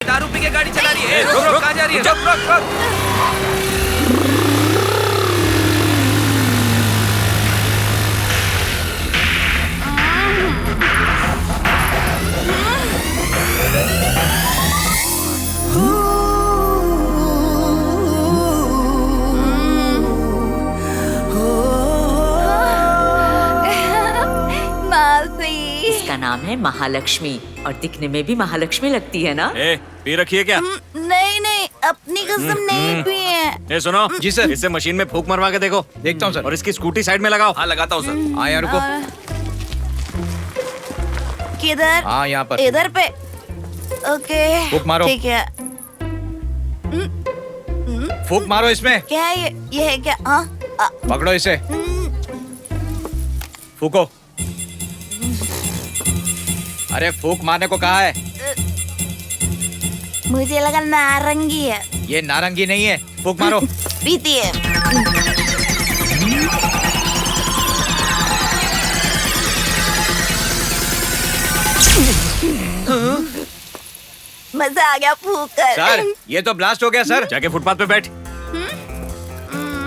दारू पी के गाड़ी चला रही है। रुक रुक, कहाँ जा रही है? रुक रुक रुक। इसका नाम है महालक्ष्मी और दिखने में भी महालक्ष्मी लगती है ना। पी रखी है क्या? नहीं नहीं, अपनी कसम नहीं पी है। सुनो जी सर। इससे मशीन में फूंक मरवा के देखो। देखता हूँ सर। और इसकी स्कूटी साइड में लगाओ। हाँ लगाता हूँ सर। हाँ यहाँ रुको। किधर? हाँ यहाँ पर। इधर पे। ओके फूंक मारो। ठीक है। फूंक मारो इसमें। क्या है ये है क्या? हाँ पकड़ो इसे। फूको। अरे फूंक मारने को कहा है। मुझे लगा नारंगी है। ये नारंगी नहीं है, फूंक मारो। पीती है। मजा आ गया फूक कर। सर ये तो ब्लास्ट हो गया सर। जाके फुटपाथ पे बैठ।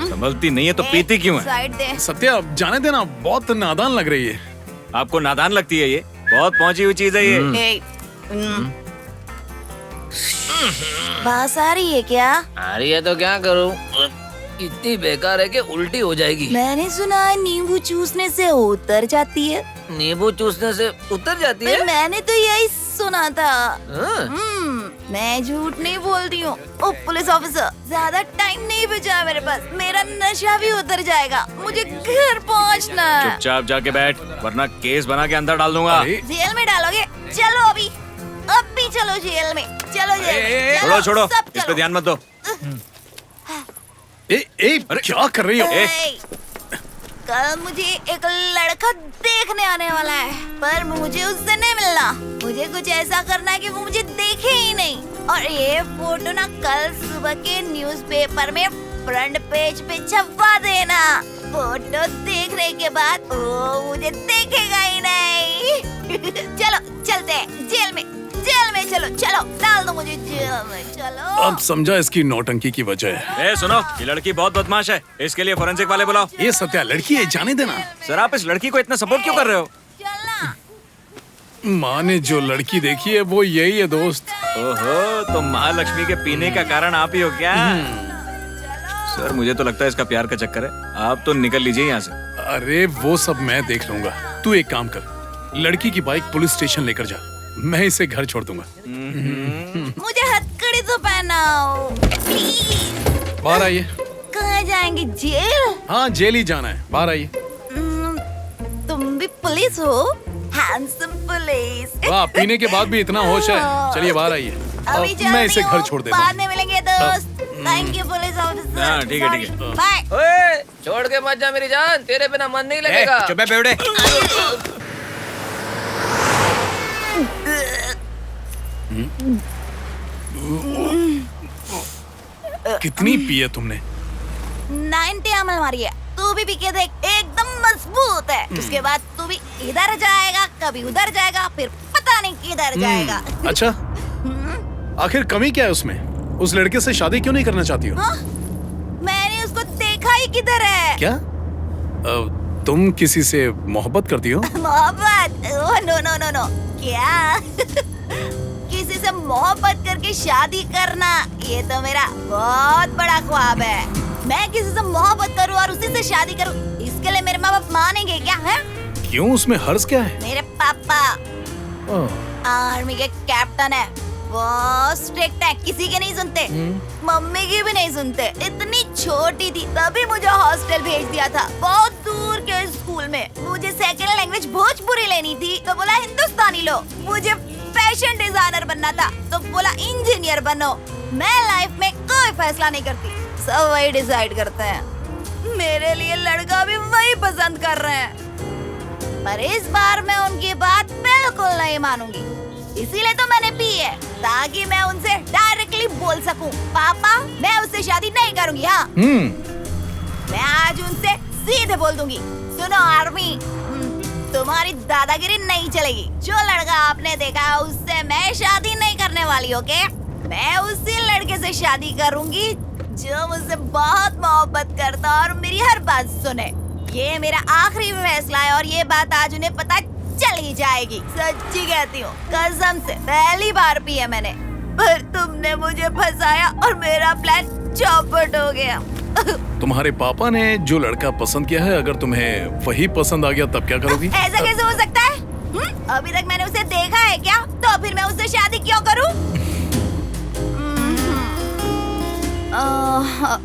संभलती नहीं है तो पीती क्यों है? साइड दे। सत्या जाने देना, बहुत नादान लग रही है। आपको नादान लगती है ये? बहुत पहुंची हुई चीज है ये। बास आ रही है क्या? आ रही है तो क्या करूं? इतनी बेकार है कि उल्टी हो जाएगी। मैंने सुना है नींबू चूसने से उतर जाती है। नींबू चूसने से उतर जाती है? मैंने तो यही सुना था। हाँ? मैं झूठ नहीं बोल रही हूँ। ओ पुलिस ऑफिसर, ज्यादा टाइम नहीं बचा मेरे पास। मेरा नशा भी उतर जाएगा। मुझे घर पहुँचना है। चुपचाप जाके बैठ वरना केस बना के अंदर डाल दूंगा। जेल में डालोगे? चलो अभी अभी चलो जेल में। चलो जेल में। छोड़ो चलो, छोड़ो, सब इस पे चलो। ध्यान मत दो। क्या कर रही हो? कल मुझे एक लड़का देखने आने वाला है, पर मुझे उससे नहीं मिलना। मुझे कुछ ऐसा करना है कि वो मुझे देखे ही नहीं। और ये फोटो ना कल सुबह के न्यूज़पेपर में फ्रंट पेज पे छपवा देना। फोटो देखने के बाद वो मुझे देखेगा ही नहीं। चलो चलते हैं जेल में। जेल में चलो चलो, डाल दो मुझे जेल में। चलो। अब समझा इसकी नौटंकी की वजह। सुनो, ये लड़की बहुत बदमाश है। इसके लिए फोरेंसिक वाले बुलाओ। ये सत्या लड़की है, जाने देना। सर आप इस लड़की को इतना सपोर्ट क्यों कर रहे हो? चलना। माँ ने जो लड़की देखी है वो यही है दोस्त। ओहो, तो महालक्ष्मी के पीने का कारण आप ही हो क्या? सर मुझे तो लगता है इसका प्यार का चक्कर है। आप तो निकल लीजिए यहाँ से। अरे वो सब मैं देख लूंगा। तू एक काम कर, लड़की की बाइक पुलिस स्टेशन लेकर जा। मैं इसे घर छोड़ दूंगा। मुझे हथकड़ी तो पहनाओ प्लीज। बाहर आइए। कहाँ जाएंगे? जेल? हाँ जेल ही जाना है। बाहर आइए। तुम भी पुलिस हो? Handsome police. वाह, पीने के बाद भी इतना होश है। चलिए बाहर आइए। अभी चल मैं इसे रही घर हूँ, छोड़ देता हूँ। बाद में मिलेंगे दोस्त। Thank you police officer. हाँ, ठीक है, ठीक है। बाय। ओए, छोड़ के मत जा मेरी जान, तेरे बिना मन नहीं लगेगा। चुप है बेवड़े। कितनी पी है तुमने? 90 ml मारी है। तू भी पी के देख, एकदम मजबूत है। उसके बाद तू भी इधर जाएगा, कभी उधर जाएगा, फिर पता नहीं किधर जाएगा। अच्छा, आखिर कमी क्या है उसमें? उस लड़के से शादी क्यों नहीं करना चाहती हो? हाँ? मैंने उसको देखा ही किधर है। क्या तुम किसी से मोहब्बत करती हो? मोहब्बत? Oh no no no no. क्या? किसी से मोहब्बत करके शादी करना, ये तो मेरा बहुत बड़ा ख्वाब है। मैं किसी से मोहब्बत करूं और उसी से शादी करूं, इसके लिए मेरे माँ बाप मानेंगे क्या है? क्यों, उसमें हर्ज क्या है? मेरे पापा आर्मी के कैप्टन है। बहुत स्ट्रिक्ट है, किसी के नहीं सुनते। मम्मी की भी नहीं सुनते। इतनी छोटी थी तभी मुझे हॉस्टल भेज दिया था, बहुत दूर के स्कूल में। मुझे सेकंड लैंग्वेज भोजपुरी लेनी थी तो बोला हिंदुस्तानी लो। मुझे फैशन डिजाइनर बनना था तो बोला इंजीनियर बनो। मैं लाइफ में कोई फैसला नहीं करती, सब वही डिसाइड करते हैं। मेरे लिए लड़का भी वही पसंद कर रहे हैं, पर इस बार मैं उनकी बात बिल्कुल नहीं मानूंगी। इसीलिए तो मैंने पी है, ताकि मैं उनसे डायरेक्टली बोल सकूं, पापा मैं उससे शादी नहीं करूंगी। हाँ, मैं आज उनसे सीधे बोल दूंगी, सुनो आर्मी, तुम्हारी दादागिरी नहीं चलेगी। जो लड़का आपने देखा उससे मैं शादी नहीं करने वाली। ओके, मैं उसी लड़के से शादी करूंगी जो मुझसे बहुत मोहब्बत करता और मेरी हर बात सुने। ये मेरा आखिरी फैसला है और ये बात आज उन्हें पता चल ही जाएगी। सच्ची कहती हूँ, कसम से पहली बार पी है मैंने, पर तुमने मुझे फंसाया और मेरा प्लान चौपट हो गया। तुम्हारे पापा ने जो लड़का पसंद किया है, अगर तुम्हें वही पसंद आ गया तब क्या करोगी? ऐसा कैसे हो सकता है? अभी तक मैंने उसे देखा है क्या? तो फिर मैं उससे शादी क्यों करूं?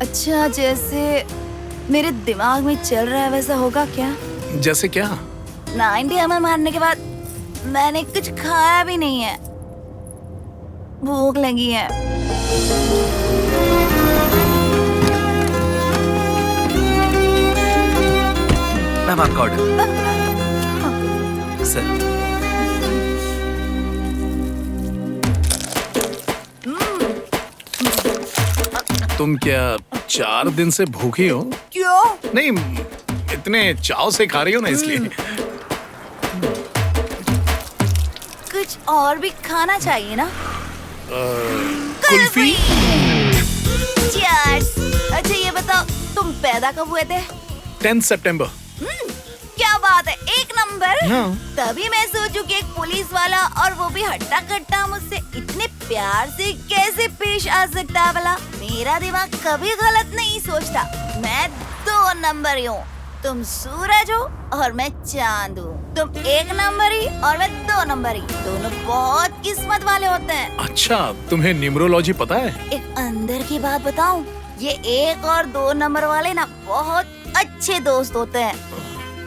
अच्छा, जैसे मेरे दिमाग में चल रहा है वैसा होगा क्या? जैसे क्या? 90 ml मारने के बाद मैंने कुछ खाया भी नहीं है, भूख लगी है। मैम आपका ऑर्डर। सर तुम क्या 4 दिन से भूखी हो? क्यों? नहीं, इतने चाव से खा रही हो ना, इसलिए। कुछ और भी खाना चाहिए ना? कुल्फी? Cheers! अच्छा ये बताओ, तुम पैदा कब हुए थे? 10 सितंबर। क्या बात है, एक नंबर। हाँ। तभी मैं सोचूं कि एक पुलिस वाला और वो भी हट्टा कट्टा मुझसे इतने प्यार से कैसे पेश आ सकता है भला? मेरा दिमाग कभी गलत नहीं सोचता। मैं 2 नंबर हूँ, तुम सूरज हो और मैं चांद हूँ। तुम 1 नंबर ही और मैं 2 नंबर ही। दोनों बहुत किस्मत वाले होते हैं। अच्छा, तुम्हें न्यूमरोलॉजी पता है? एक अंदर की बात बताऊं, ये 1 और 2 नंबर वाले ना बहुत अच्छे दोस्त होते हैं।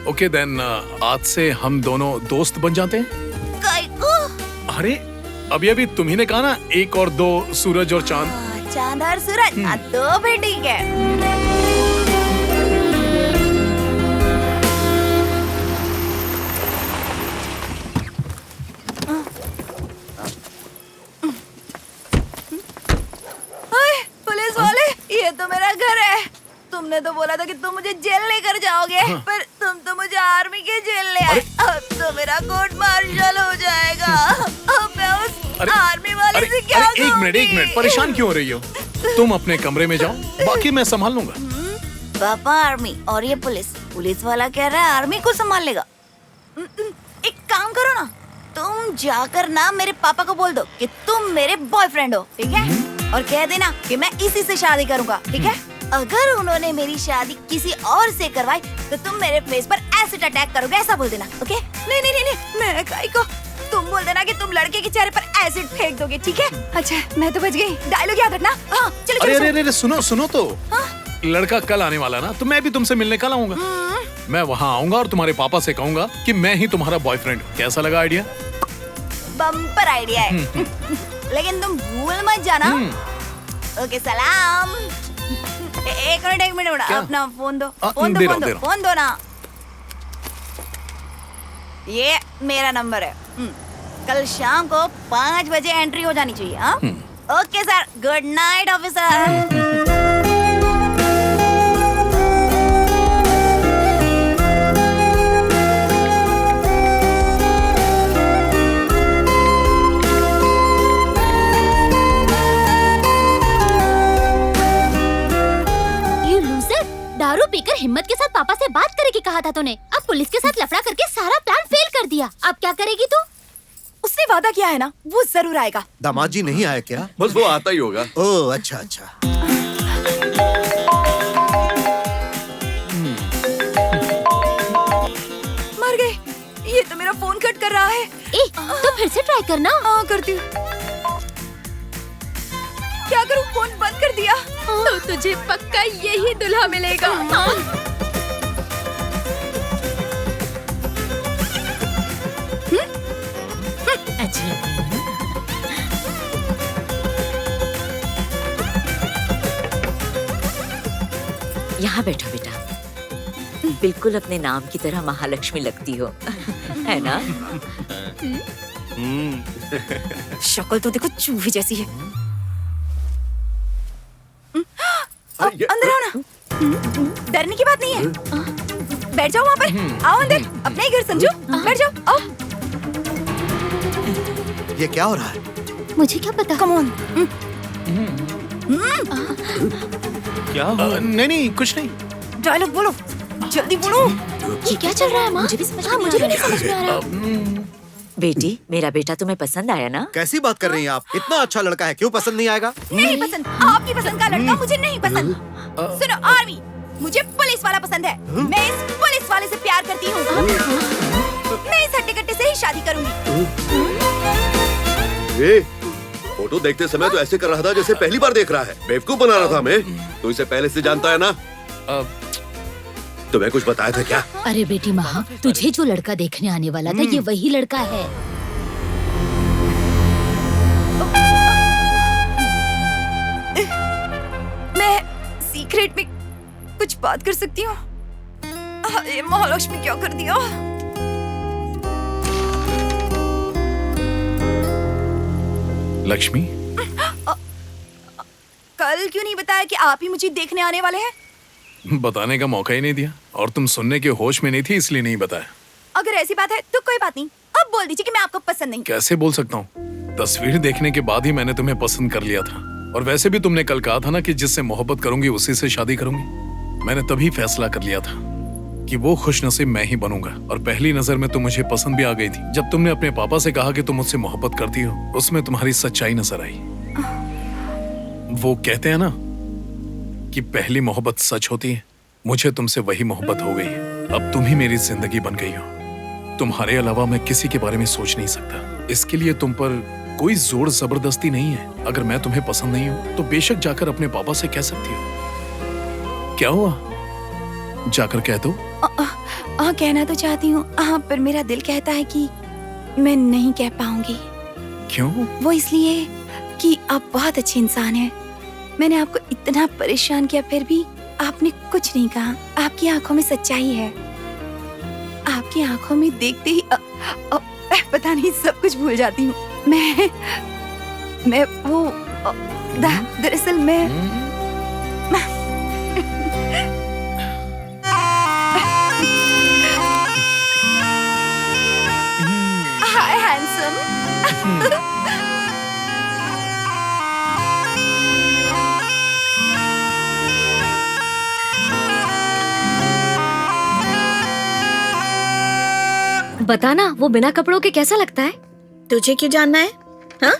ओके देन, आज से हम दोनों दोस्त बन जाते हैं। काई को? अरे अभी तुम ही ने कहा ना 1 और 2, सूरज और चांद। चांद और सूरज, तो भी ठीक है। पुलिस वाले, ये तो मेरा घर है। तुमने तो बोला था कि तुम मुझे जेल लेकर जाओगे, पर तुम तो मुझे आर्मी के जेल ले आए। अब तो मेरा कोर्ट मार्शल हो जाएगा। अब मैं उस आर्मी वाले से क्या कहूंगी? एक मिनट, परेशान क्यों हो रही हो? तुम अपने कमरे में जाओ, बाकी मैं संभाल लूंगा। पापा आर्मी और ये पुलिस वाला कह रहा है आर्मी को संभाल लेगा। एक काम करो ना, तुम जाकर ना मेरे पापा को बोल दो कि तुम मेरे बॉयफ्रेंड हो, ठीक है? और कह देना कि मैं इसी से शादी करूंगा, ठीक है? अगर उन्होंने मेरी शादी किसी और से करवाई तो तुम मेरे फेस पर एसिड अटैक करोगे, ऐसा बोल देना, ओके? नहीं, मैं काई को? तुम बोल देना कि तुम लड़के के चेहरे पर एसिड फेंक दोगे, ठीक है? अच्छा, मैं तो बच गई। डायलॉग याद रखना। हाँ, चलो। अरे सुनो तो। हाँ? लड़का कल आने वाला ना, तो मैं भी तुमसे मिलने कल आऊंगा। मैं वहाँ आऊंगा और तुम्हारे पापा से कहूंगा कि मैं ही तुम्हारा बॉयफ्रेंड हूँ। कैसा लगा आइडिया? बम्पर आइडिया है। लेकिन तुम भूल मत जाना। ओके, सलाम। एक मिनट अपना फोन दो। फोन दो ना। ये मेरा नंबर है। कल शाम को 5 बजे एंट्री हो जानी चाहिए। हाँ? Okay sir, good night officer. दारू पीकर हिम्मत के साथ पापा से बात करे की कहा था तूने। अब पुलिस के साथ लफड़ा करके सारा प्लान फेल कर दिया। अब क्या करेगी तू? उसने वादा किया है ना, वो जरूर आएगा। दामाद जी नहीं आया क्या? बस वो आता ही होगा। ओह अच्छा। मर गए। ये तो मेरा फोन कट कर रहा है। तो फिर से ट्राई करना। हाँ, करती हूँ। क्या करूँ? फोन बंद कर दिया। तो तुझे पक्का यही दुल्हा मिलेगा। यहाँ बैठो बेटा, बिल्कुल अपने नाम की तरह महालक्ष्मी लगती हो, है ना? शक्ल तो देखो चूहे जैसी है। अंदर आओ ना, डरने की बात नहीं है। बैठ जाओ वहाँ पर। आओ अंदर, अपना ही घर समझो। बैठ जाओ, आओ। ये क्या हो रहा है? मुझे क्या पता। Come on. क्या नहीं नहीं कुछ नहीं। डायलॉग बोलो, जल्दी बोलो। ये क्या चल रहा है माँ? मुझे भी समझ नहीं आ रहा। बेटी, मेरा बेटा तुम्हें पसंद आया ना? कैसी बात कर रही हैं आप? इतना अच्छा लड़का है, क्यों पसंद नहीं आएगा? नहीं पसंद, आपकी पसंद का लड़का मुझे नहीं पसंद। सुनो आर्मी, मुझे पुलिस वाला पसंद है। मैं इस पुलिस वाले से प्यार करती हूँ। मैं इस हट्टे कट्टे से ही शादी करूंगी। ए, फोटो देखते समय तो ऐसे कर रहा था जैसे पहली बार देख रहा है। बेवकूफ बना रहा था मैं। तू इसे पहले से जानता है ना? तुम्हें कुछ बताया था क्या? अरे बेटी महा, तुझे जो लड़का देखने आने वाला था ये वही लड़का है। मैं सीक्रेट में कुछ बात कर सकती हूँ? ये महालक्ष्मी क्या कर दिया? लक्ष्मी, कल क्यों नहीं बताया कि आप ही मुझे देखने आने वाले हैं? बताने का मौका ही नहीं दिया और तुम सुनने के होश में नहीं थी इसलिए नहीं बताया। अगर ऐसी बात है तो कोई बात नहीं, अब बोल दीजिए कि मैं आपको पसंद नहीं। कैसे बोल सकता हूँ? तस्वीर देखने के बाद ही मैंने तुम्हें पसंद कर लिया था। और वैसे भी तुमने कल कहा था ना कि जिससे मोहब्बत करूंगी उसी से शादी करूंगी। मैंने तभी फैसला कर लिया था कि वो खुशनसीब मैं ही बनूंगा। और पहली नजर में तो मुझे पसंद भी आ गई थी। जब तुमने अपने पापा से कहा कि तुम मुझसे मोहब्बत करती हो, उसमें तुम्हारी सच्चाई नजर आई। वो कहते हैं ना कि पहली मोहब्बत सच होती है। मुझे तुमसे वही मोहब्बत हो गई है। अब तुम ही मेरी जिंदगी बन गई हो। तुम्हारे अलावा मैं किसी के बारे में सोच नहीं सकता। इसके लिए तुम पर कोई जोर जबरदस्ती नहीं है। अगर मैं तुम्हें पसंद नहीं हूं तो बेशक जाकर अपने पापा से कह सकती हो। क्या हुआ? जाकर कह दो। कहना तो चाहती हूँ, पर मेरा दिल कहता है कि मैं नहीं कह पाऊंगी। क्यों? वो इसलिए कि आप बहुत अच्छे इंसान हैं। मैंने आपको इतना परेशान किया फिर भी आपने कुछ नहीं कहा। आपकी आंखों में सच्चाई है। आपकी आंखों में देखते ही पता नहीं सब कुछ भूल जाती हूँ। मैं वो दरअसल मैं हाय हैंडसम। बताना, वो बिना कपड़ों के कैसा लगता है? तुझे क्यों जानना है? हाँ?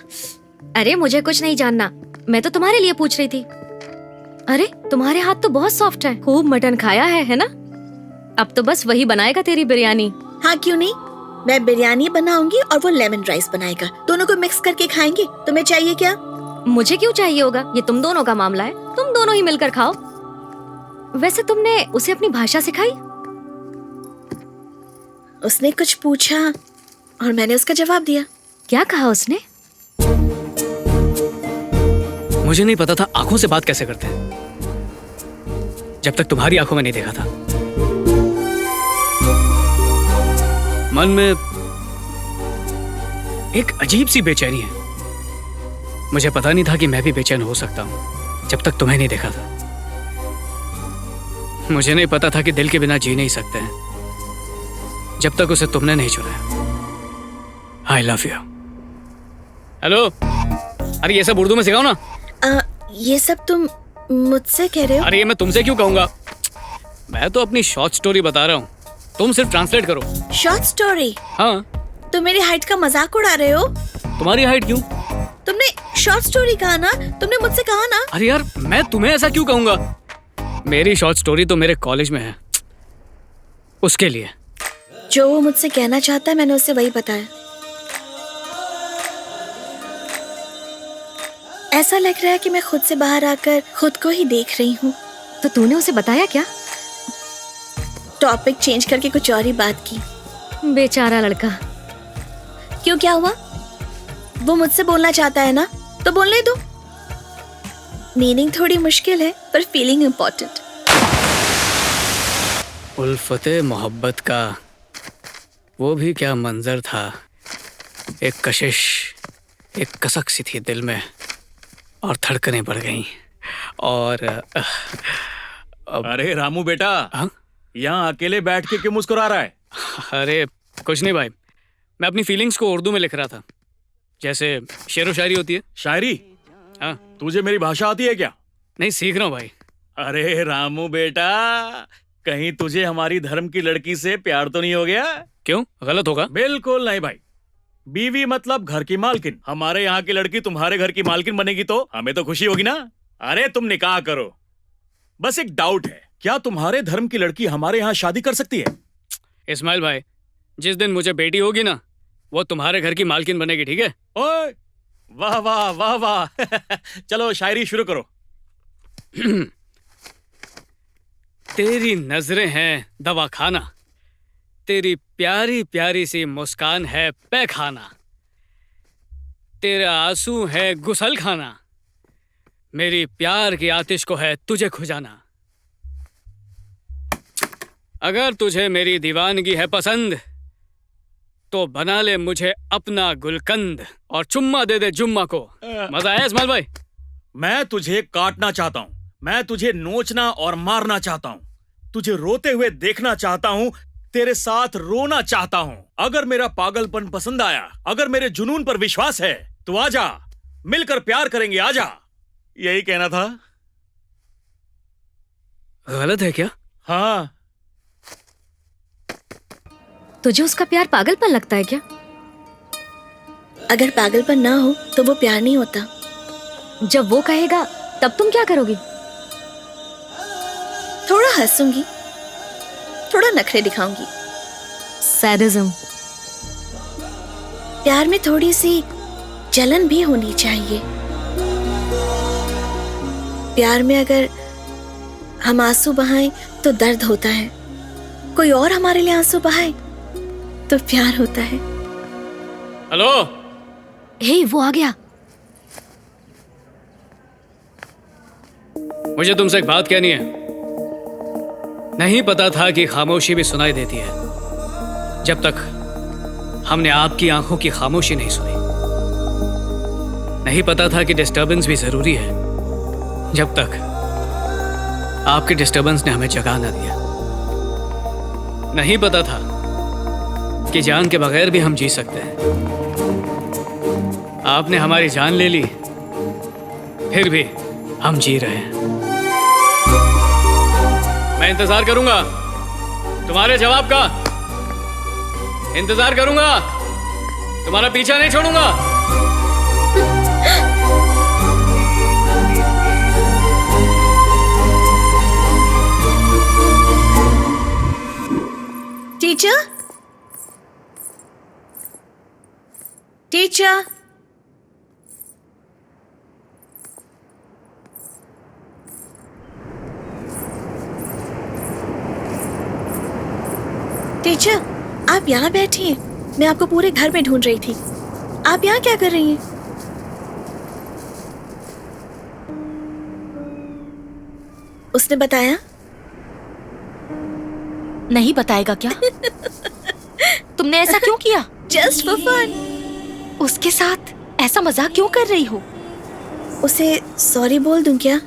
अरे मुझे कुछ नहीं जानना, मैं तो तुम्हारे लिए पूछ रही थी। अरे तुम्हारे हाथ तो बहुत सॉफ्ट है, खूब मटन खाया है ना? अब तो बस वही बनाएगा तेरी बिरयानी। हाँ क्यों नहीं, मैं बिरयानी बनाऊंगी और वो लेमन राइस बनाएगा। दोनों को मिक्स करके खाएंगे। तुम्हें चाहिए क्या? मुझे क्यों चाहिए होगा, ये तुम दोनों का मामला है। तुम दोनों ही मिलकर खाओ। वैसे तुमने उसे अपनी भाषा सिखाई? उसने कुछ पूछा और मैंने उसका जवाब दिया। क्या कहा उसने? मुझे नहीं पता था आंखों से बात कैसे करते हैं, जब तक तुम्हारी आंखों में नहीं देखा था। मन में एक अजीब सी बेचैनी है। मुझे पता नहीं था कि मैं भी बेचैन हो सकता हूं जब तक तुम्हें नहीं देखा था। मुझे नहीं पता था कि दिल के बिना जी नहीं सकते हैं जब तक उसे तुमने नहीं चुना। आई लव यू। हेलो, अरे ये सब उर्दू में सिखाओ ना। ये सब तुम मुझसे कह रहे हो? अरे ये मैं तुमसे क्यों कहूंगा, मैं तो अपनी शॉर्ट स्टोरी बता रहा हूँ, तुम सिर्फ ट्रांसलेट करो। Short story? हाँ। तुम मेरी हाइट का मजाक उड़ा रहे हो? तुम्हारी हाइट क्यों? तुमने शॉर्ट स्टोरी कहा ना, तुमने मुझसे कहा ना। अरे यार मैं तुम्हें ऐसा क्यों कहूंगा, मेरी शॉर्ट स्टोरी तो मेरे कॉलेज में है, उसके लिए। जो वो मुझसे कहना चाहता है मैंने उससे वही बताया। ऐसा लग रहा है कि मैं खुद से बाहर आकर खुद को ही देख रही हूँ। तो तूने उसे बताया क्या? टॉपिक चेंज करके कुछ और ही बात की। बेचारा लड़का। क्यों, क्या हुआ? वो मुझसे बोलना चाहता है ना, तो बोलने दो। मीनिंग थोड़ी मुश्किल है पर फीलिंग इम्पोर्टेंट। उल्फते मोहब्बत का वो भी क्या मंजर था। एक कशिश, एक कसक सी थी दिल में और धड़कनें बढ़ गईं। और अरे रामू बेटा, यहाँ अकेले बैठ के क्यों मुस्कुरा रहा है? अरे कुछ नहीं भाई, मैं अपनी फीलिंग्स को उर्दू में लिख रहा था। जैसे शेरो शायरी होती है। शायरी? हाँ। तुझे मेरी भाषा आती है क्या? नहीं, सीख रहा हूँ भाई। अरे रामू बेटा, कहीं तुझे हमारी धर्म की लड़की से प्यार तो नहीं हो गया? क्यों, गलत होगा? बिल्कुल नहीं भाई। बीवी मतलब घर की मालकिन। हमारे यहाँ की लड़की तुम्हारे घर की मालकिन बनेगी तो हमें तो खुशी होगी ना। अरे तुम निकाह करो। बस एक डाउट है, क्या तुम्हारे धर्म की लड़की हमारे यहाँ शादी कर सकती है? इस्माइल भाई, जिस दिन मुझे बेटी होगी ना, वो तुम्हारे घर की मालकिन बनेगी, ठीक है? ओए, वाह वाह वाह वाह। चलो शायरी शुरू करो। तेरी नजरें हैं दवा खाना, तेरी प्यारी प्यारी सी मुस्कान है पैखाना, तेरा आंसू है गुसल खाना, मेरी प्यार की आतिश को है तुझे खुजाना। अगर तुझे मेरी दीवानगी है पसंद तो बना ले मुझे अपना गुलकंद और चुम्मा दे दे जुम्मा को। मजा आया इस्माइल भाई? मैं तुझे काटना चाहता हूँ, मैं तुझे नोचना और मारना चाहता हूँ, तुझे रोते हुए देखना चाहता हूँ, तेरे साथ रोना चाहता हूँ। अगर मेरा पागलपन पसंद आया, अगर मेरे जुनून पर विश्वास है तो आजा, मिलकर प्यार करेंगे, आजा। यही कहना था। गलत है क्या? हाँ। तुझे उसका प्यार पागलपन लगता है क्या? अगर पागलपन ना हो तो वो प्यार नहीं होता। जब वो कहेगा तब तुम क्या करोगी? थोड़ा हंसूंगी, थोड़ा नखरे दिखाऊंगी। सैडिज्म। प्यार में थोड़ी सी जलन भी होनी चाहिए। प्यार में अगर हम आंसू बहाएं तो दर्द होता है, कोई और हमारे लिए आंसू बहाए तो प्यार होता है। हेलो, हे, वो आ गया। मुझे तुमसे एक बात कहनी है। नहीं पता था कि खामोशी भी सुनाई देती है, जब तक हमने आपकी आंखों की खामोशी नहीं सुनी। नहीं पता था कि डिस्टर्बेंस भी जरूरी है, जब तक आपके डिस्टर्बेंस ने हमें जगा ना दिया। नहीं पता था कि जान के बगैर भी हम जी सकते हैं। आपने हमारी जान ले ली, फिर भी हम जी रहे हैं। मैं इंतजार करूंगा तुम्हारे जवाब का, इंतजार करूंगा, तुम्हारा पीछा नहीं छोड़ूंगा। टीचर, टीचर, टीचर, आप यहाँ बैठिए। मैं आपको पूरे घर में ढूंढ रही थी। आप यहाँ क्या कर रही हैं? उसने बताया? नहीं बताएगा क्या? तुमने ऐसा क्यों किया? Just for fun. उसके साथ ऐसा मजाक क्यों कर रही हो? उसे सॉरी बोल दूं क्या?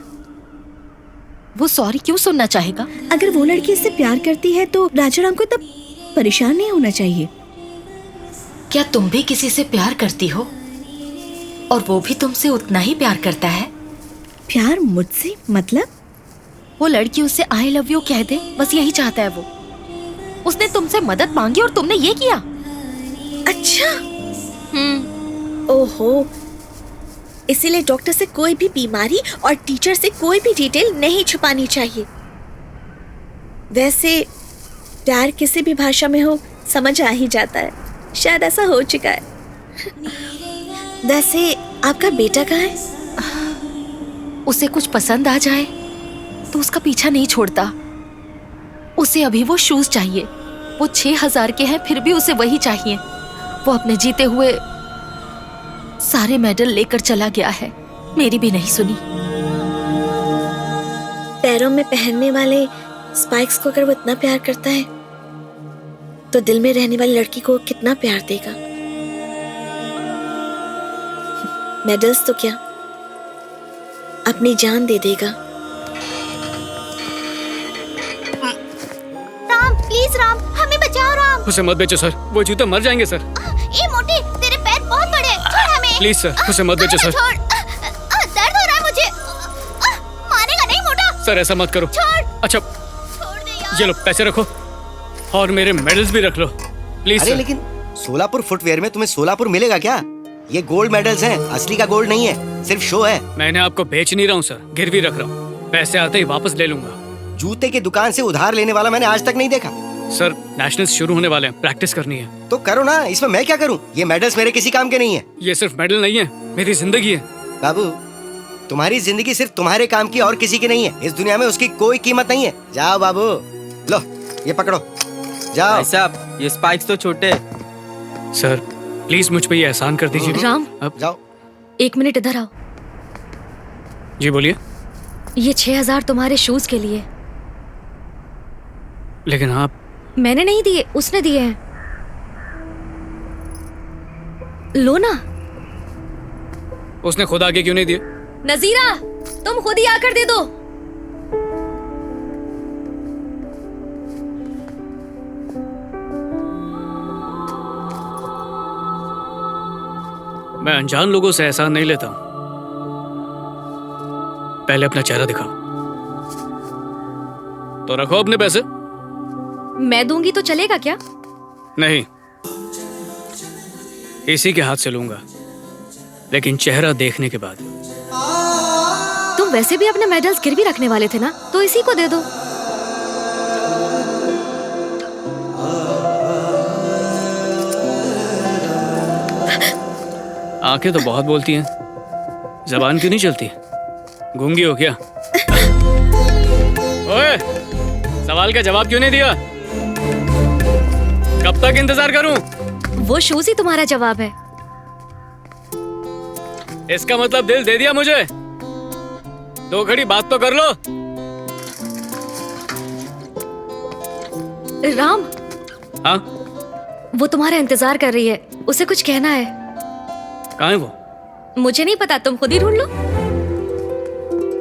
वो सॉरी क्यों सुनना चाहेगा? अगर वो लड़की इससे प्यार करती है तो राजाराम को तब परेशान नहीं होना चाहिए। क्या तुम भी किसी से प्यार करती हो और वो भी तुमसे उतना ही प्यार करता है? प्यार मुझसे मतलब? वो लड़की उससे आई लव यू कह दे, बस यही चाहता है वो। उसने तुमसे मदद मांगी और तुमने ये किया। अच्छा। ओहो, इसीलिए डॉक्टर से कोई भी बीमारी और टीचर से कोई भी डिटेल नहीं छुपानी चाहिए। वैसे प्यार किसी भी भाषा में हो समझ आ ही जाता है। शायद ऐसा हो चुका है। वैसे आपका बेटा कहाँ है? उसे कुछ पसंद आ जाए तो उसका पीछा नहीं छोड़ता। उसे अभी वो शूज चाहिए। वो 6000 के हैं, फिर भी उसे वही चाहिए। वो अपने जीते हुए सारे मेडल लेकर चला गया है, मेरी भी नहीं सुनी। पैरों में पहनने वाले स्पाइक्स को अगर वो इतना प्यार करता है तो दिल में रहने वाली लड़की को कितना प्यार देगा। मेडल्स तो क्या, अपनी जान दे देगा। राम, प्लीज राम, हमें बचाओ राम। उसे मत बेचो सर, वो जूते मर जाएंगे सर। ए मोटे, तेरे पैर बहुत बड़े हैं, छोड़ हमें। प्लीज सर, उसे मत बेचो सर। छोड़, दर्द हो रहा है मुझे। मानेगा नहीं मोटा। सर ऐसा मत करो। अच्छा छोड़ दे यार। ये लो पैसे रखो और मेरे मेडल्स भी रख लो प्लीज अरे सर। लेकिन सोलापुर फुटवेयर में तुम्हें सोलापुर मिलेगा क्या? ये गोल्ड मेडल्स हैं, असली का गोल्ड नहीं है, सिर्फ शो है। मैंने आपको बेच नहीं रहा हूँ सर, गिरवी रख रहा हूँ, पैसे आते ही वापस ले लूंगा। जूते की दुकान से उधार लेने वाला मैंने आज तक नहीं देखा। सर नेशनल्स शुरू होने वाले हैं, प्रैक्टिस करनी है। तो करो ना, इसमें मैं क्या करूँ? ये मेडल्स मेरे किसी काम के नहीं है। ये सिर्फ मेडल नहीं है, मेरी जिंदगी है। बाबू, तुम्हारी जिंदगी सिर्फ तुम्हारे काम की और किसी की नहीं है। इस दुनिया में उसकी कोई कीमत नहीं है। जाओ बाबू, लो ये पकड़ो, जाओ। साहब ये स्पाइक्स तो छोटे। सर प्लीज मुझ पे ये एहसान कर दीजिए। राम, अब जाओ। 1 मिनट इधर आओ। जी बोलिए। ये 6000 तुम्हारे शूज के लिए। लेकिन आप। मैंने नहीं दिए, उसने दिए हैं। लो ना। उसने खुद आके क्यों नहीं दिए? नजीरा, तुम खुद ही आकर दे दो। मैं अनजान लोगों से एहसान नहीं लेता हूं। पहले अपना चेहरा दिखाओ। तो रखो अपने पैसे। मैं दूंगी तो चलेगा क्या? नहीं, इसी के हाथ से लूंगा, लेकिन चेहरा देखने के बाद। तुम वैसे भी अपने मेडल्स गिरवी रखने वाले थे ना, तो इसी को दे दो। आंखें तो बहुत बोलती हैं, जबान क्यों नहीं चलती? गूंगी हो क्या? ओए, सवाल का जवाब क्यों नहीं दिया? कब तक इंतजार करूं? वो शूज ही तुम्हारा जवाब है। इसका मतलब दिल दे दिया मुझे? 2 घड़ी बात तो कर लो। राम। हाँ? वो तुम्हारा इंतजार कर रही है, उसे कुछ कहना है। कहाँ है वो? मुझे नहीं पता, तुम खुद ही ढूंढ लो।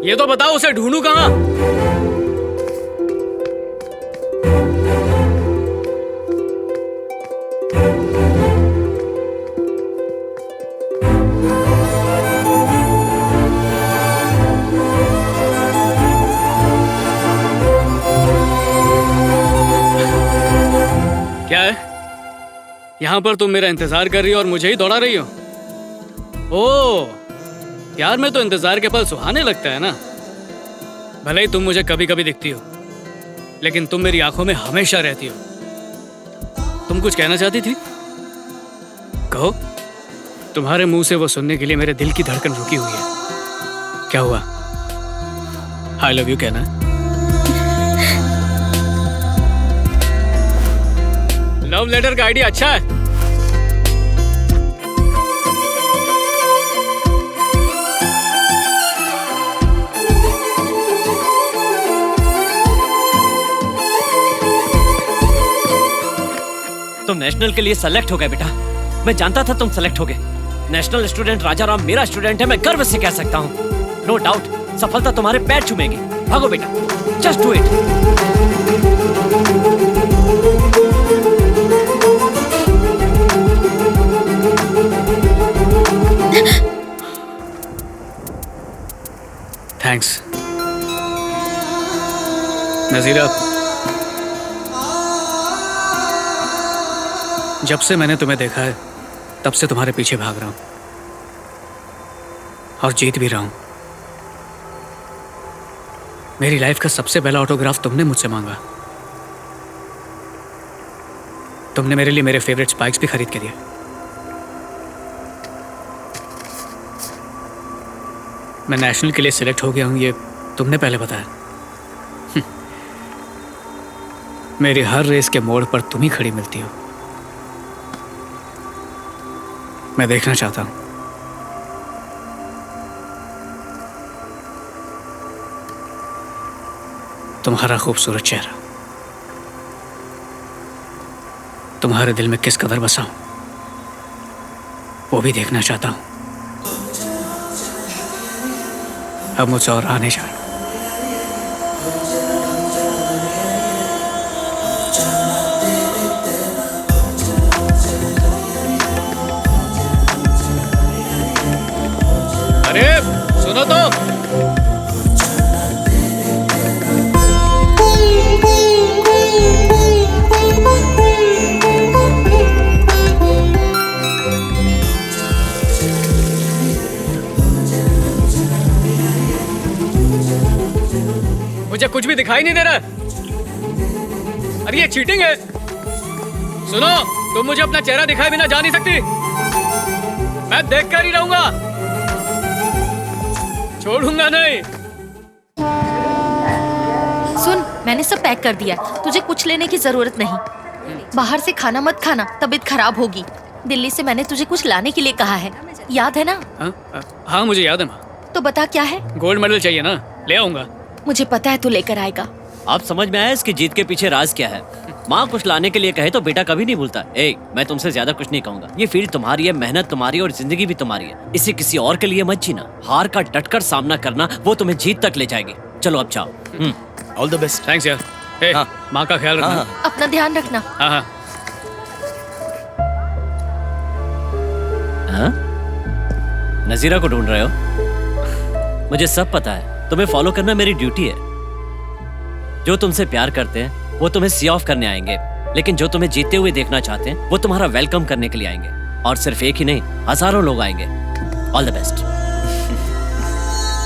ये तो बताओ, उसे ढूंढूं कहाँ? क्या है? यहाँ पर तुम मेरा इंतजार कर रही हो और मुझे ही दौड़ा रही हो? ओह, यार मैं तो इंतजार के पल सुहाने लगता है ना। भले ही तुम मुझे कभी कभी दिखती हो, लेकिन तुम मेरी आंखों में हमेशा रहती हो। तुम कुछ कहना चाहती थी? कहो। तुम्हारे मुंह से वो सुनने के लिए मेरे दिल की धड़कन रुकी हुई है। क्या हुआ? आई लव यू कहना है? लव लेटर का आइडिया अच्छा है। तुम नेशनल के लिए सेलेक्ट हो गए बेटा। मैं जानता था तुम सेलेक्ट होगे। नेशनल स्टूडेंट राजाराम मेरा स्टूडेंट है, मैं गर्व से कह सकता हूँ। नो डाउट सफलता तुम्हारे पैर चूमेगी। भागो बेटा, जस्ट डू इट। थैंक्स नजीरा। जब से मैंने तुम्हें देखा है, तब से तुम्हारे पीछे भाग रहा हूं और जीत भी रहा हूं। मेरी लाइफ का सबसे पहला ऑटोग्राफ तुमने मुझसे मांगा। तुमने मेरे लिए मेरे फेवरेट स्पाइक्स भी खरीद के दिए। मैं नेशनल के लिए सिलेक्ट हो गया हूं, ये तुमने पहले बताया। मेरी हर रेस के मोड़ पर तुम ही खड़ी मिलती हो। मैं देखना चाहता हूं तुम्हारा खूबसूरत चेहरा तुम्हारे दिल में किस कदर बसा हूं, वो भी देखना चाहता हूं। अब मुझसे और आने जाना। सुनो तो। मुझे कुछ भी दिखाई नहीं दे रहा। अरे ये चीटिंग है। सुनो, तुम मुझे अपना चेहरा दिखाए बिना जा नहीं सकती। मैं देख कर ही रहूंगा, छोड़ूंगा नहीं। सुन, मैंने सब पैक कर दिया है, तुझे कुछ लेने की जरूरत नहीं। बाहर से खाना मत खाना, तबीयत खराब होगी। दिल्ली से मैंने तुझे कुछ लाने के लिए कहा है, याद है ना? हाँ मुझे याद है माँ। तो बता क्या है? गोल्ड मेडल चाहिए ना, ले आऊंगा। मुझे पता है तू लेकर आएगा। आप समझ में आया इसकी जीत के पीछे राज क्या है? माँ कुछ लाने के लिए कहे तो बेटा कभी नहीं भूलता। मैं तुमसे ज्यादा कुछ नहीं कहूंगा। ये फील्ड तुम्हारी है, मेहनत तुम्हारी है और जिंदगी भी तुम्हारी है। इसे किसी और के लिए मत जीना। हार का डटकर सामना करना, वो तुम्हें जीत तक ले जाएगी। चलो अब जाओ। All the best. थैंक्स यार। माँ का ख्याल रखना। अपना ध्यान रखना। हाँ। नजीरा को ढूंढ रहे हो? मुझे सब पता है, तुम्हें फॉलो करना मेरी ड्यूटी है। जो तुमसे प्यार करते हैं वो तुम्हें सी ऑफ करने आएंगे, लेकिन जो तुम्हें जीते हुए देखना चाहते हैं वो तुम्हारा वेलकम करने के लिए आएंगे। और सिर्फ एक ही नहीं, हजारों लोग आएंगे। All the best.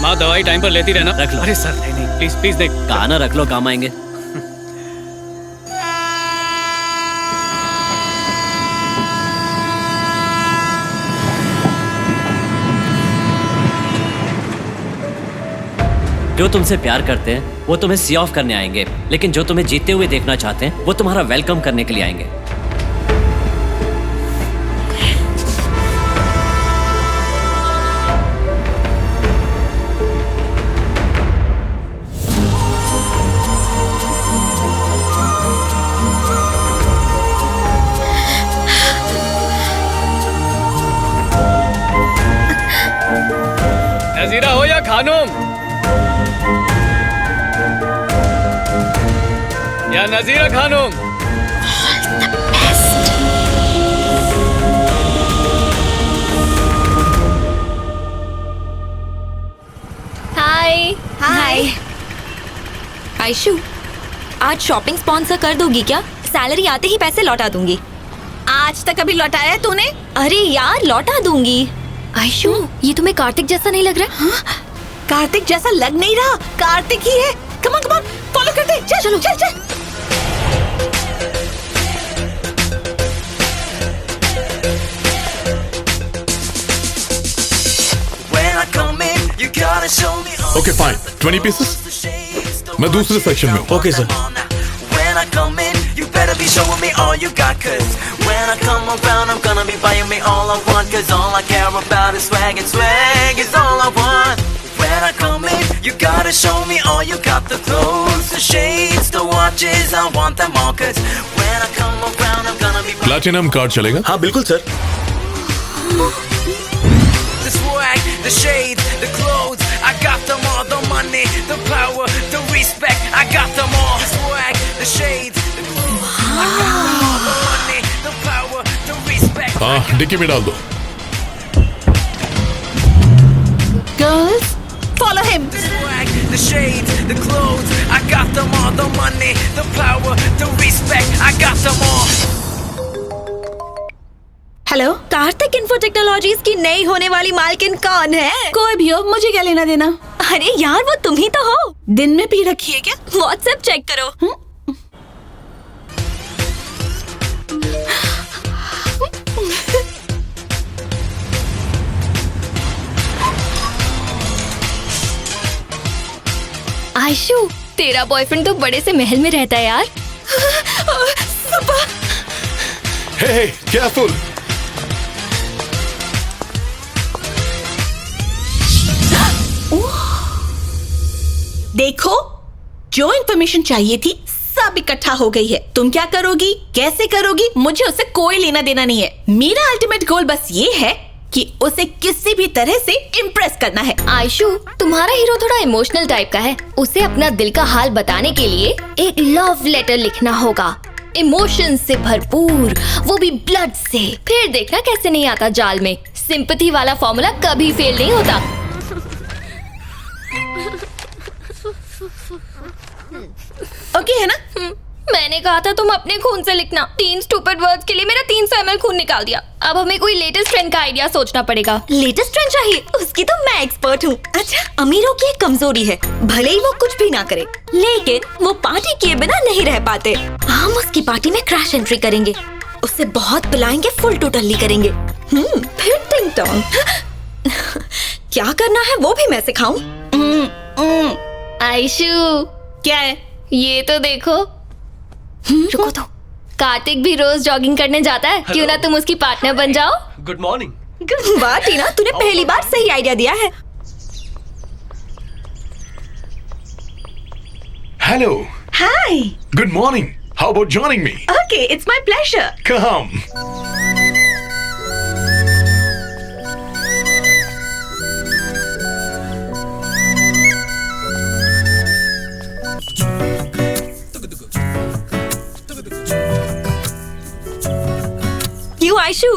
माँ दवाई टाइम पर लेती रहना। रख लो। अरे सर नहीं प्लीज प्लीज देख। कहा ना रख लो, काम आएंगे। जो तुमसे प्यार करते हैं वो तुम्हें सी ऑफ करने आएंगे, लेकिन जो तुम्हें जीते हुए देखना चाहते हैं वो तुम्हारा वेलकम करने के लिए आएंगे। नजीरा हो या खानूम, या नजीरा खानूम। हाय हाय। आयशु, आज शॉपिंग स्पॉन्सर कर दोगी क्या? सैलरी आते ही पैसे लौटा दूंगी। आज तक अभी लौटाया है तूने? अरे यार लौटा दूंगी। आयशु, ये तुम्हें कार्तिक जैसा नहीं लग रहा? हाँ? कार्तिक जैसा लग नहीं रहा, कार्तिक ही है। कम ऑन फॉलो करते। चल चलो चल चल। Okay fine, 20 pieces. मैं दूसरे सेक्शन में हूँ। Okay sir. Better be showing me all you got, cause when I come around I'm gonna be buying me all I want, cause all I care about is swag, and swag is all I want. When I come in, you gotta show me all you got, the clothes, the shades, the watches, I want them all, cause when I come around I'm gonna be platinum card चलेगा? हाँ बिल्कुल sir. the swag, the shades, the clothes, I got them all, the money, the power, the respect, I got them all. The swag, the shades, the clothes, I got them all, the money, the power, the respect. हाँ, dicky में डाल दो। Girls, follow him. The swag, the shades, the clothes, I got them all, the money, the power, the respect, I got them all. Hello, Kartik info technologies की नई होने वाली मालकिन कौन है? कोई भी हो, मुझे क्या लेना देना। अरे यार वो तुम ही तो हो। दिन में पी रखी है क्या? व्हाट्सएप चेक करो। आयशु, तेरा बॉयफ्रेंड तो बड़े से महल में रहता है यार। हे, केयरफुल। देखो, जो इन्फॉर्मेशन चाहिए थी सब इकट्ठा हो गई है। तुम क्या करोगी, कैसे करोगी, मुझे उससे कोई लेना देना नहीं है। मेरा अल्टीमेट गोल बस ये है कि उसे किसी भी तरह से इम्प्रेस करना है। आयशु, तुम्हारा हीरो थोड़ा इमोशनल टाइप का है। उसे अपना दिल का हाल बताने के लिए एक लव लेटर लिखना होगा, इमोशन से भरपूर, वो भी ब्लड से। फिर देखना कैसे नहीं आता जाल में। सिंपैथी वाला फॉर्मूला कभी फेल नहीं होता। ओके है ना? मैंने कहा था तुम अपने खून से लिखना। 3 स्टूपिड वर्ड्स के लिए मेरा 300 ml खून निकाल दिया। अब हमें कोई लेटेस्ट ट्रेंड का आइडिया सोचना पड़ेगा। लेटेस्ट ट्रेंड चाहिए? उसकी तो मैं एक्सपर्ट हूँ। अच्छा, अमीरों की एक कमजोरी है, भले ही वो कुछ भी ना करे, लेकिन वो पार्टी किए बिना नहीं रह पाते। हम उसकी पार्टी में क्रैश एंट्री करेंगे, उसे बहुत पिलाएंगे, फुल टोटली करेंगे। फिर टिंग टोंग। क्या करना है वो भी मैं सिखाऊं। आयशु, क्या है? ये तो देखो। रुको तो। कार्तिक भी रोज जॉगिंग करने जाता है, क्यों ना तुम उसकी पार्टनर बन जाओ। Good morning. वाह टीना, तूने पहली बार सही आइडिया दिया है। Hello. Hi. Good morning. How about joining me? Okay, it's my pleasure. Come. क्यों आयशु,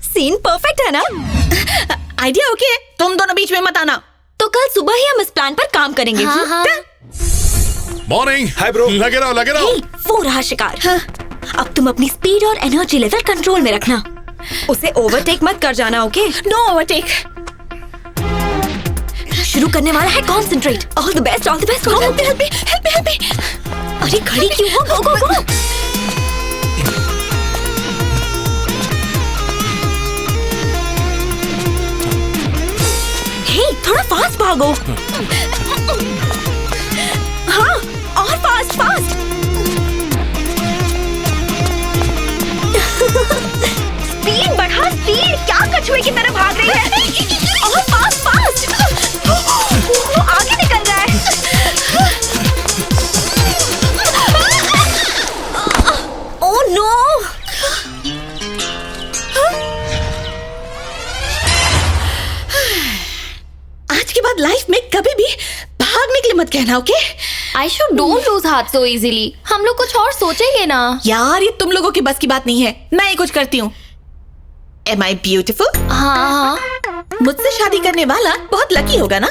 सीन परफेक्ट है ना? आइडिया ओके है, तुम दोनों बीच में मत आना। तो कल सुबह ही हम इस प्लान पर काम करेंगे। हाँ, हाँ। मॉर्निंग। हाय ब्रो, लगे रहो। वो रहा शिकार। अब तुम अपनी स्पीड और एनर्जी लेवल कंट्रोल में रखना, उसे ओवरटेक मत कर जाना। ओके? No overtake. शुरू करने वाला है, concentrate. All the best, all the best. Help me. अरे खड़ी क्यों हो? गो गो गो। हे, थोड़ा फास्ट भागो। हाँ, और फास्ट। स्पीड बढ़ा, स्पीड। क्या कछुए की तरह भाग रही है? और फास्ट। वो आगे निकल रहा है। Oh no. आज के बाद लाइफ में कभी भी भागने के लिए मत कहना, okay? Aishu, don't lose heart so easily. हम लोग कुछ और सोचेंगे ना। यार, ये तुम लोगों की बस की बात नहीं है। मैं ही कुछ करती हूँ। Am I beautiful? हाँ। मुझसे शादी करने वाला बहुत लकी होगा ना?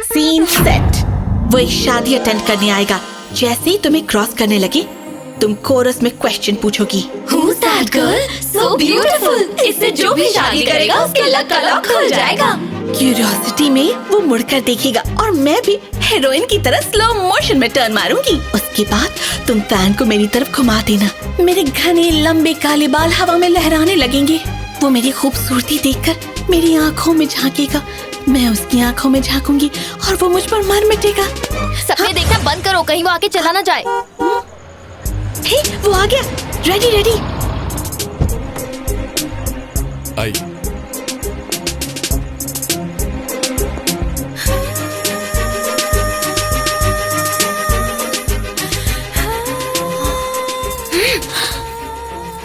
Scene set. वो एक शादी अटेंड करने आएगा। जैसे ही तुम्हें क्रॉस करने लगे, तुम कोरस में question पूछोगी। Who's that girl? So beautiful. इससे जो भी शादी करेगा उसके लक का लॉक खुल जाएगा। क्यूरियोसिटी में वो मुड़कर देखेगा और मैं भी हीरोइन की तरह स्लो मोशन में टर्न मारूंगी। उसके बाद तुम फैन को मेरी तरफ घुमा देना। मेरे घने लंबे काले बाल हवा में लहराने लगेंगे। वो मेरी खूबसूरती देखकर मेरी आंखों में झांकेगा, मैं उसकी आंखों में झांकूंगी और वो मुझ पर मर मिटेगा। सपने देखना बंद करो, कहीं वो आके चला ना जाए। हे, वो आ गया। रेडी। आई।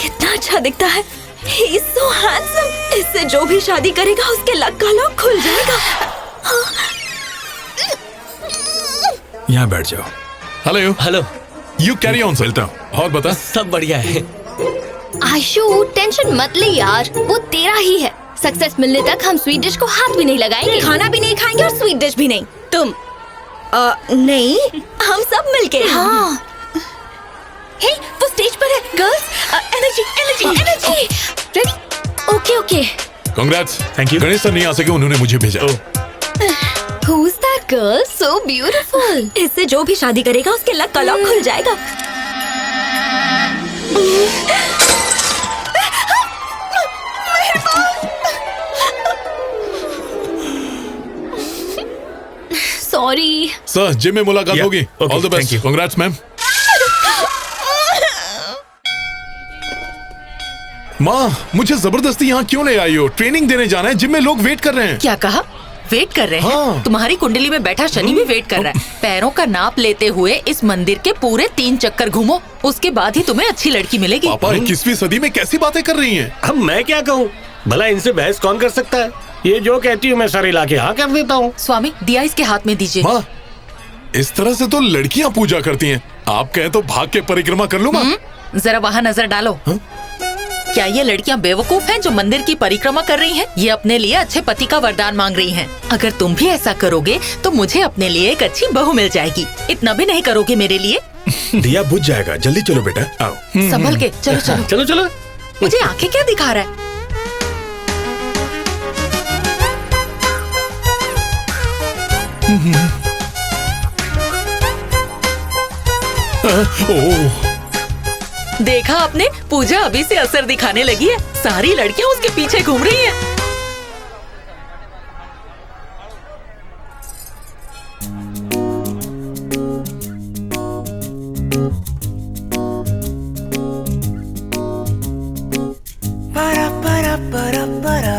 कितना अच्छा दिखता है। He is so handsome. इससे जो भी शादी करेगा उसके लक का लॉक खुल जाएगा। यहाँ बैठ जाओ। हेलो। You carry on. चलता हूँ। और बता। सब बढ़िया है। आयशु, टेंशन मत ले यार, वो तेरा ही है। सक्सेस मिलने तक हम स्वीट डिश को हाथ भी नहीं लगाएंगे। खाना भी नहीं खाएंगे और स्वीट डिश भी नहीं। तुम नहीं, हम सब मिलके। हाँ। हे, वो स्टेज पर है। Girls, energy. Ready? Okay. Congrats. Thank you. Ganesh sir नहीं आ सके, उन्होंने मुझे भेजा। Who's that girl? So beautiful. इससे जो भी शादी करेगा उसके लक का लॉक खुल जाएगा। सॉरी सर, जिम में मुलाकात होगी। All the best. Congrats ma'am. माँ, मुझे जबरदस्ती यहाँ क्यों ले आई हो? ट्रेनिंग देने जाना है, जिम में लोग वेट कर रहे हैं। क्या कहा? वेट कर रहे हैं? हाँ। तुम्हारी कुंडली में बैठा शनि भी वेट कर रहा है। पैरों का नाप लेते हुए इस मंदिर के पूरे 3 चक्कर घूमो, उसके बाद ही तुम्हें अच्छी लड़की मिलेगी। पापा 21वीं सदी में कैसी बातें कर रही हैं? अब मैं क्या कहूँ? भला इनसे बहस कौन कर सकता है? ये जो कहती हूँ मैं सारी लाके हाँ कर देता हूँ। स्वामी, दिया इसके हाथ में दीजिए। माँ, इस तरह से तो लड़कियाँ पूजा करती हैं। आप कहें तो भाग के परिक्रमा कर लूँ माँ। जरा वहाँ नजर डालो। क्या ये लड़कियां बेवकूफ हैं जो मंदिर की परिक्रमा कर रही हैं? ये अपने लिए अच्छे पति का वरदान मांग रही हैं। अगर तुम भी ऐसा करोगे तो मुझे अपने लिए एक अच्छी बहू मिल जाएगी। इतना भी नहीं करोगे मेरे लिए? दिया बुझ जाएगा, जल्दी चलो बेटा, आओ। संभल के चलो चलो चलो चलो। मुझे आंखें क्या दिखा रहा है? देखा आपने, पूजा अभी से असर दिखाने लगी है। सारी लड़कियां उसके पीछे घूम रही हैं। Para para para para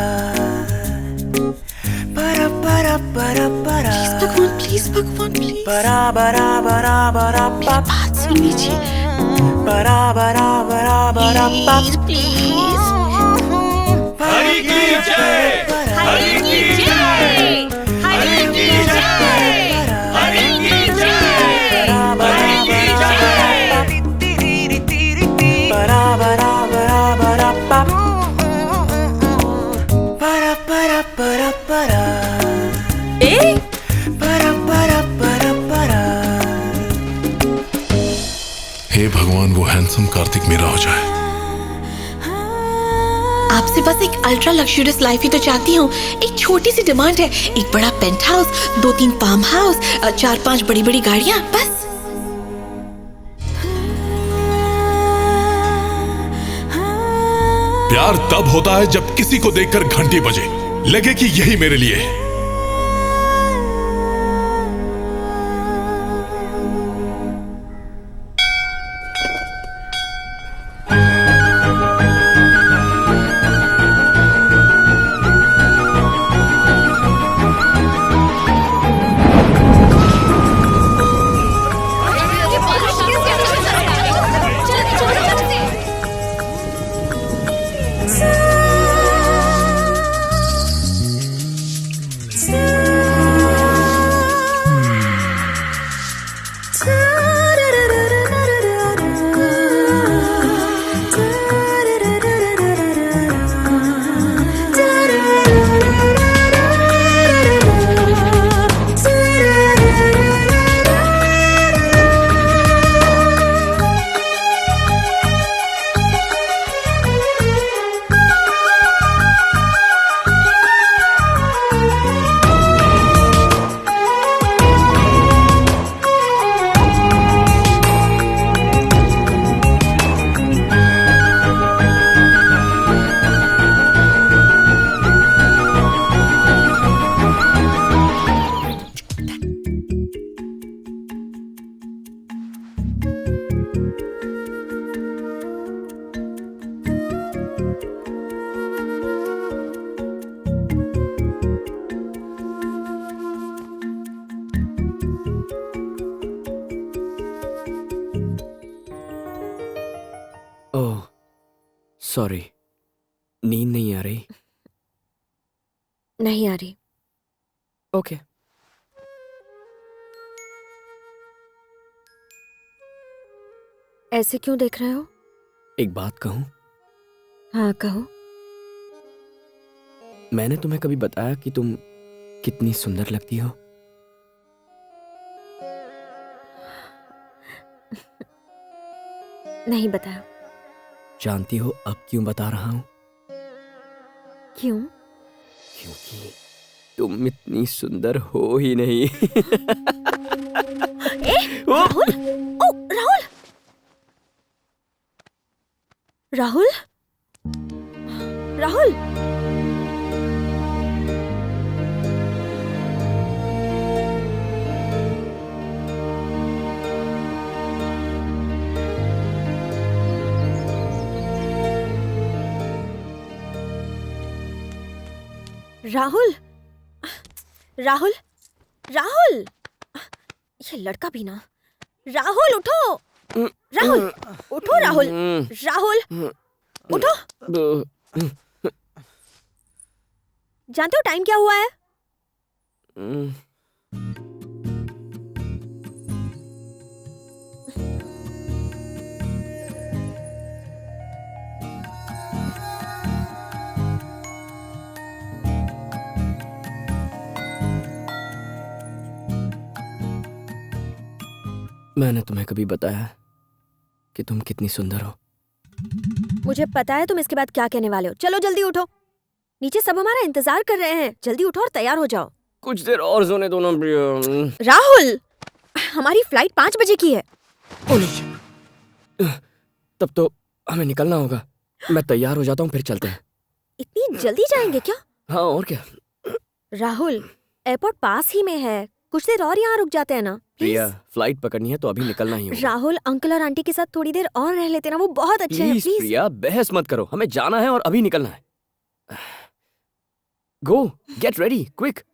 para para para para please भगवान please para para para para बात सुन लीजिए para para para para please Hari की जय, हरि की जय, हरि की जय, हरि की जय, हरि की जय, para para para para para para para para ए para para para para। हे भगवान, वो हैंडसम कार्तिक मेरा हो जाए। आपसे बस एक अल्ट्रा लग्जरियस लाइफ ही तो चाहती हूँ। एक छोटी सी डिमांड है, एक बड़ा पेंट हाउस, 2-3 फार्म हाउस, 4-5 बड़ी बड़ी गाड़ियाँ, बस। प्यार तब होता है जब किसी को देखकर घंटी बजे, लगे कि यही मेरे लिए है। ओह सॉरी, नींद नहीं आ रही? नहीं आ रही। ओके। ऐसे क्यों देख रहे हो? एक बात कहूं? हाँ कहो। मैंने तुम्हें कभी बताया कि तुम कितनी सुंदर लगती हो? नहीं बताया। जानती हो अब क्यों बता रहा हूं? क्यों? क्योंकि तुम इतनी सुंदर हो ही नहीं। राहुल! ओ, राहुल! राहुल? राहुल! राहुल! राहुल! राहुल! ये लड़का भी ना। राहुल उठो! राहुल! उठो राहुल! राहुल! उठो! जानते हो टाइम क्या हुआ है? मैंने तुम्हें कभी बताया कि तुम कितनी सुंदर हो? मुझे पता है तुम इसके बाद क्या कहने वाले हो। चलो जल्दी उठो, नीचे सब हमारा इंतजार कर रहे हैं। जल्दी उठो और तैयार हो जाओ। कुछ देर और सोने दो ना प्रिया। राहुल, हमारी फ्लाइट 5 बजे की है। तब तो हमें निकलना होगा। मैं तैयार हो जाता हूँ, फिर चलते हैं। इतनी जल्दी जाएंगे क्या? हाँ और क्या। राहुल, एयरपोर्ट पास ही में है, कुछ देर और यहाँ रुक जाते हैं ना। प्रिया, फ्लाइट पकड़नी है तो अभी निकलना ही होगा। राहुल, अंकल और आंटी के साथ थोड़ी देर और रह लेते ना, वो बहुत अच्छे हैं। प्लीज प्रिया, बहस मत करो। हमें जाना है और अभी निकलना है। गो, गेट रेडी, क्विक।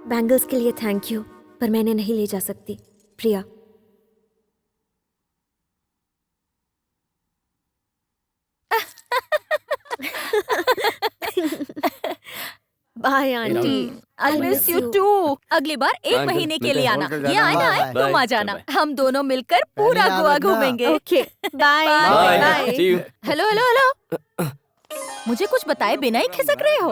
बैंगल्स के लिए थैंक यू, पर मैंने नहीं ले जा सकती। Priya. Bye aunty, I miss you too. अगली बार 1 महीने के लिए आना। ये आए ना आए, तुम आ जाना। हम दोनों मिलकर पूरा गोवा घूमेंगे। Okay, bye bye. Hello hello hello, मुझे कुछ बताए बिना ही खिसक रहे हो?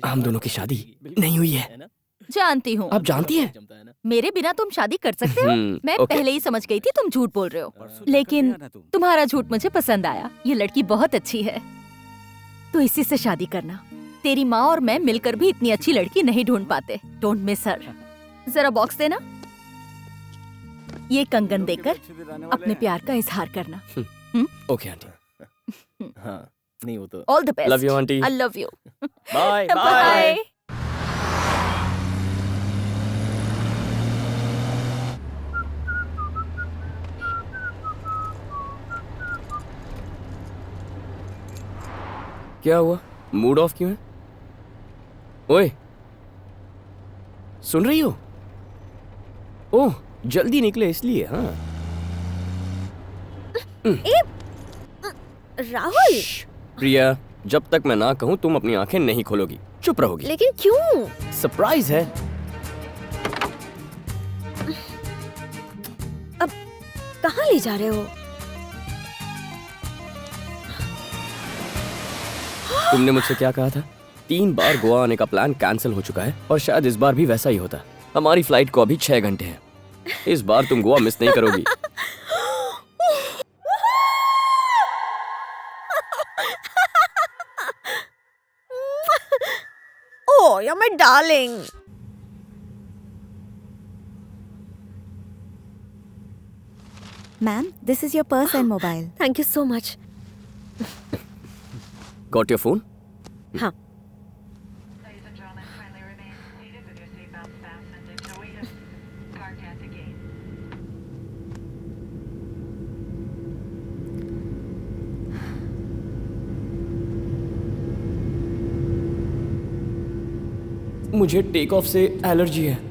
हम दोनों की शादी नहीं हुई है। जानती हूँ। आप जानती हैं? मेरे बिना तुम शादी कर सकते हो? मैं ओके। पहले ही समझ गई थी तुम झूठ बोल रहे हो, लेकिन तुम्हारा झूठ मुझे पसंद आया। ये लड़की बहुत अच्छी है, तो इसी से शादी करना। तेरी माँ और मैं मिलकर भी इतनी अच्छी लड़की नहीं ढूंढ पाते। Don't miss her. जरा बॉक्स देना। ये कंगन देकर अपने प्यार का इजहार करना। Okay aunty. हाँ, नहीं वो तो। All the best. Love you aunty. I love you. Bye bye. क्या हुआ? मूड ऑफ क्यों है? ओए, सुन रही हो? ओह, जल्दी निकले इसलिए। हाँ। राहुल। प्रिया, जब तक मैं ना कहूँ तुम अपनी आंखें नहीं खोलोगी। चुप रहोगी। लेकिन क्यों? सरप्राइज है। अब कहाँ ले जा रहे हो? तुमने मुझसे क्या कहा था? 3 बार गोवा आने का प्लान कैंसिल हो चुका है और शायद इस बार भी वैसा ही होता। हमारी फ्लाइट को अभी 6 घंटे हैं। इस बार तुम गोवा मिस नहीं करोगी। Oh, you're my darling. Ma'am, this is your purse and mobile. Thank you so much. Got your phone? हाँ। मुझे टेक ऑफ से एलर्जी है।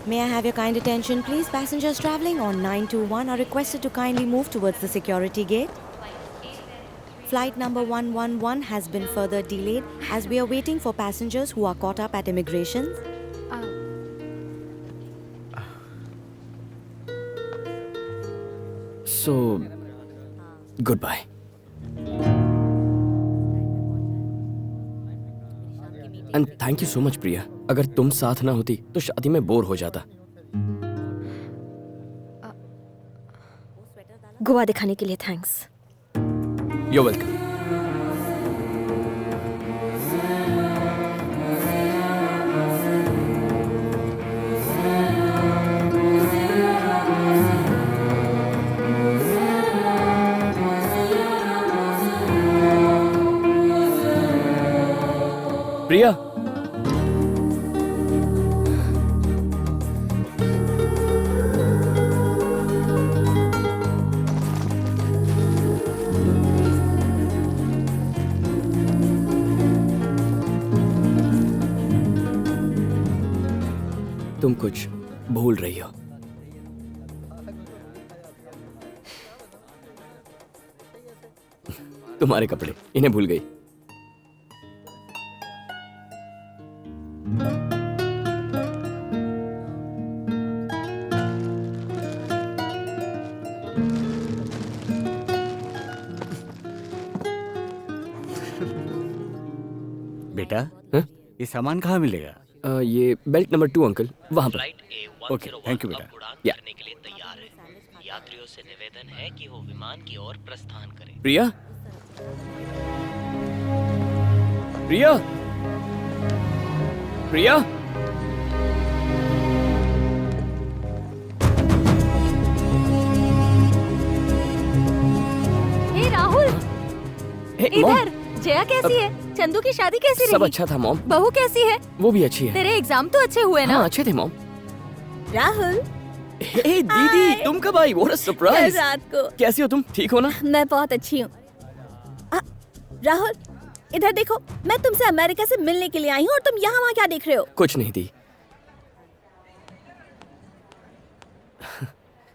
May I have your kind attention, please? Passengers traveling on 921 are requested to kindly move towards the security gate. Flight number 111 has been further delayed as we are waiting for passengers who are caught up at immigration. So, goodbye. And thank you so much, Priya. अगर तुम साथ ना होती तो शादी में bore हो जाता। गोवा दिखाने के लिए थैंक्स। You're welcome. प्रिया, तुम कुछ भूल रही हो। तुम्हारे कपड़े, इन्हें भूल गई। बेटा ये सामान कहाँ मिलेगा? ये बेल्ट नंबर 2 अंकल, वहाँ पर। ओके, थैंक यू बेटा। या के लिए तैयार है। यात्रियों से निवेदन है कि वो विमान की ओर प्रस्थान करें। प्रिया, प्रिया, प्रिया। हे राहुल, मॉम। इधर। जया कैसी है? चंदू की शादी कैसी रही? सब अच्छा था मॉम। बहू कैसी है? वो भी अच्छी है। तेरे एग्जाम तो अच्छे हुए ना? हाँ, अच्छे थे मॉम। राहुल, हे दीदी, तुम कब आई? What a surprise. कल रात को। कैसी हो तुम? ठीक हो ना? मैं बहुत अच्छी हूँ। राहुल, इधर देखो, मैं तुमसे अमेरिका से मिलने के लिए आई हूँ और तुम यहाँ वहाँ क्या देख रहे हो? कुछ नहीं दी,